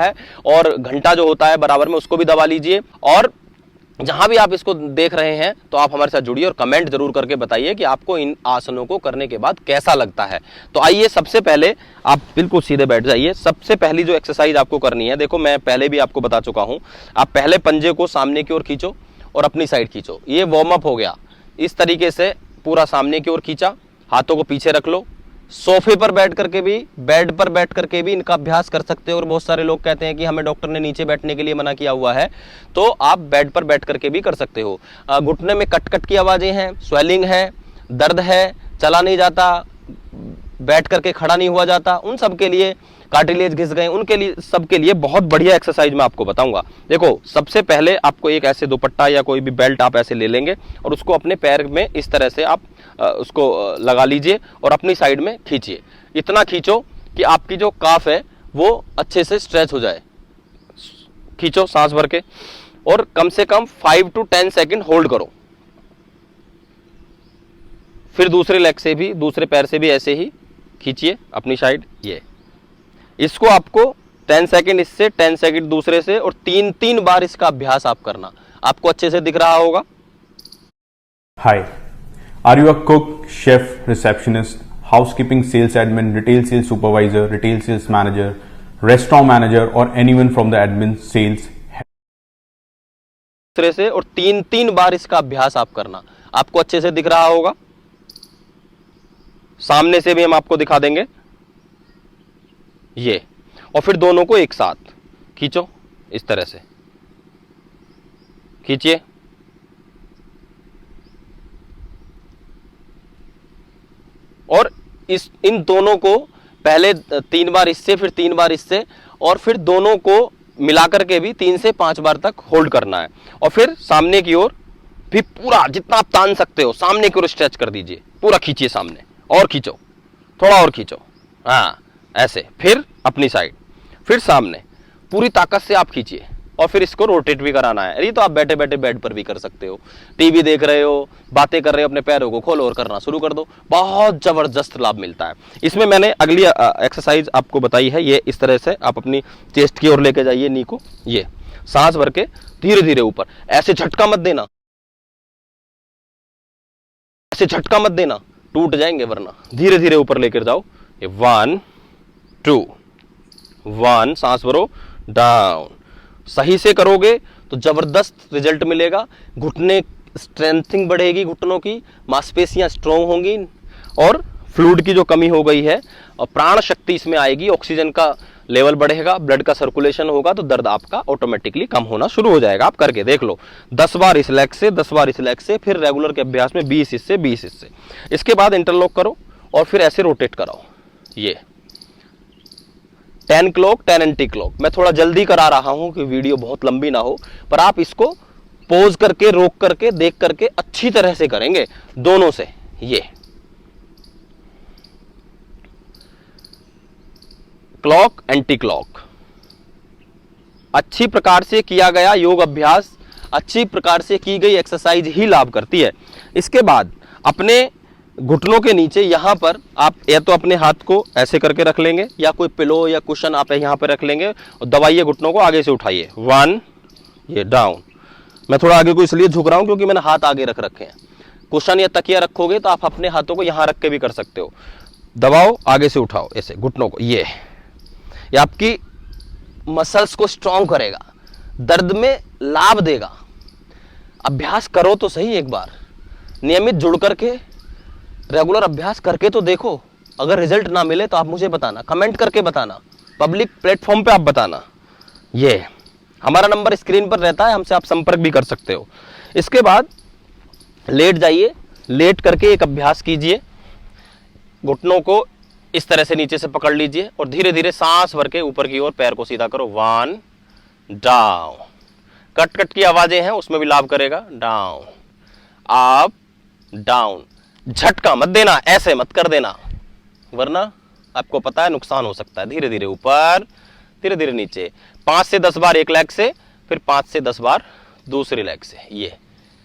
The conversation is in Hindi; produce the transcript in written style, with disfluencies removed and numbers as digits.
है, और घंटा जो होता है बराबर में उसको भी दबा लीजिए। और जहां भी आप इसको देख रहे हैं तो आप हमारे साथ जुड़िए और कमेंट जरूर करके बताइए कि आपको इन आसनों को करने के बाद कैसा लगता है। तो आइए, सबसे पहले आप बिल्कुल सीधे बैठ जाइए। सबसे पहली जो एक्सरसाइज आपको करनी है, देखो मैं पहले भी आपको बता चुका हूं, आप पहले पंजे को सामने की ओर खींचो और अपनी साइड खींचो। ये वार्म अप हो गया। इस तरीके से पूरा सामने की ओर खींचा, हाथों को पीछे रख लो। सोफे पर बैठ करके भी, बेड पर बैठ करके भी इनका अभ्यास कर सकते हो। और बहुत सारे लोग कहते हैं कि हमें डॉक्टर ने नीचे बैठने के लिए मना किया हुआ है, तो आप बेड पर बैठ करके भी कर सकते हो। घुटने में कट कट की आवाजें हैं, स्वेलिंग है, दर्द है, चला नहीं जाता, बैठ करके खड़ा नहीं हुआ जाता, उन सब के लिए, कार्टिलेज घिस गए, उनके लिए, सबके लिए बहुत बढ़िया एक्सरसाइज मैं आपको बताऊंगा। देखो, सबसे पहले आपको एक ऐसे दुपट्टा या कोई भी बेल्ट आप ऐसे ले लेंगे और उसको अपने पैर में इस तरह से आप उसको लगा लीजिए और अपनी साइड में खींचिए। इतना खींचो कि आपकी जो काफ है वो अच्छे से स्ट्रेच हो जाए। खींचो सांस भर के और कम से कम 5 to 10 सेकंड होल्ड करो। फिर दूसरे लेग से भी, दूसरे पैर से भी ऐसे ही खींचिए अपनी साइड। ये इसको आपको 10 सेकंड इससे, 10 सेकंड दूसरे से, और 3 बार इसका अभ्यास आप करना। आपको अच्छे से दिख रहा होगा। Hi, are you a cook, chef, receptionist, housekeeping sales admin, retail sales supervisor, retail sales manager, restaurant manager और anyone from the admin sales? दूसरे से, और 3 बार इसका अभ्यास आप करना। आपको अच्छे से दिख रहा होगा। सामने से भी हम आपको दिखा देंगे ये। और फिर दोनों को एक साथ खींचो, इस तरह से खींचिए। और इन दोनों को पहले 3 बार इससे, फिर 3 बार इससे, और फिर दोनों को मिलाकर के भी 3 से 5 बार तक होल्ड करना है। और फिर सामने की ओर भी पूरा जितना आप तान सकते हो सामने की ओर स्ट्रेच कर दीजिए। पूरा खींचिए सामने, और खींचो, थोड़ा और खींचो, हाँ ऐसे। फिर अपनी साइड, फिर सामने, पूरी ताकत से आप खींचिए। और फिर इसको रोटेट भी कराना है। ये तो आप बैठे बैठे बेड पर भी कर सकते हो, टीवी देख रहे हो, बातें कर रहे हो, अपने पैरों को खोलो और करना शुरू कर दो। बहुत जबरदस्त लाभ मिलता है इसमें। मैंने अगली एक्सरसाइज आपको बताई है, ये इस तरह से आप अपनी चेस्ट की ओर लेके जाइए नी को। ये सांस भर के धीरे धीरे ऊपर, ऐसे झटका मत देना, ऐसे झटका मत देना, टूट जाएंगे वरना। धीरे धीरे ऊपर लेकर जाओ। ये 1 2 1, सांस भरो, डाउन। सही से करोगे तो जबरदस्त रिजल्ट मिलेगा। घुटने स्ट्रेंथिंग बढ़ेगी, घुटनों की मांसपेशियां स्ट्रॉन्ग होंगी, और फ्लूइड की जो कमी हो गई है और प्राण शक्ति इसमें आएगी, ऑक्सीजन का लेवल बढ़ेगा, ब्लड का सर्कुलेशन होगा, तो दर्द आपका ऑटोमेटिकली कम होना शुरू हो जाएगा। आप करके देख लो, 10 बार इस लेग से, 10 बार इस लेग से, फिर रेगुलर के अभ्यास में 20 इससे, 20 इससे। इसके बाद इंटरलॉक करो और फिर ऐसे रोटेट कराओ। ये 10 क्लॉक, 10 एंटी क्लॉक। मैं थोड़ा जल्दी करा रहा हूं कि वीडियो बहुत लंबी ना हो, पर आप इसको पॉज करके, रोक करके, देख करके अच्छी तरह से करेंगे दोनों से। ये क्लॉक, एंटी क्लॉक, अच्छी प्रकार से किया गया योग अभ्यास, अच्छी प्रकार से की गई एक्सरसाइज ही लाभ करती है। इसके बाद अपने घुटनों के नीचे यहां पर आप या तो अपने हाथ को ऐसे करके रख लेंगे, या कोई पिलो या कुशन आप यहां पर रख लेंगे और दबाइए घुटनों को, आगे से उठाइए। 1, ये डाउन। मैं थोड़ा आगे को इसलिए झुक रहा हूं क्योंकि मैंने हाथ आगे रख रखे हैं। कुशन या तकिया रखोगे तो आप अपने हाथों को यहां रख के भी कर सकते हो। दबाओ, आगे से उठाओ ऐसे घुटनों को। ये आपकी मसल्स को स्ट्रॉन्ग करेगा, दर्द में लाभ देगा। अभ्यास करो तो सही, एक बार नियमित जुड़ करके रेगुलर अभ्यास करके तो देखो। अगर रिजल्ट ना मिले तो आप मुझे बताना, कमेंट करके बताना, पब्लिक प्लेटफॉर्म पे आप बताना। ये हमारा नंबर स्क्रीन पर रहता है, हमसे आप संपर्क भी कर सकते हो। इसके बाद लेट जाइए, लेट करके एक अभ्यास कीजिए। घुटनों को इस तरह से नीचे से पकड़ लीजिए और धीरे धीरे सांस भर के ऊपर की ओर पैर को सीधा करो। 1 डाउन। कट कट की आवाजें हैं, उसमें भी लाभ करेगा। Down, up, down. झटका मत देना, ऐसे मत कर देना, वरना आपको पता है नुकसान हो सकता है। धीरे धीरे ऊपर, धीरे धीरे नीचे। 5 से 10 बार एक लेग से, फिर 5 से 10 बार दूसरी लेग से। ये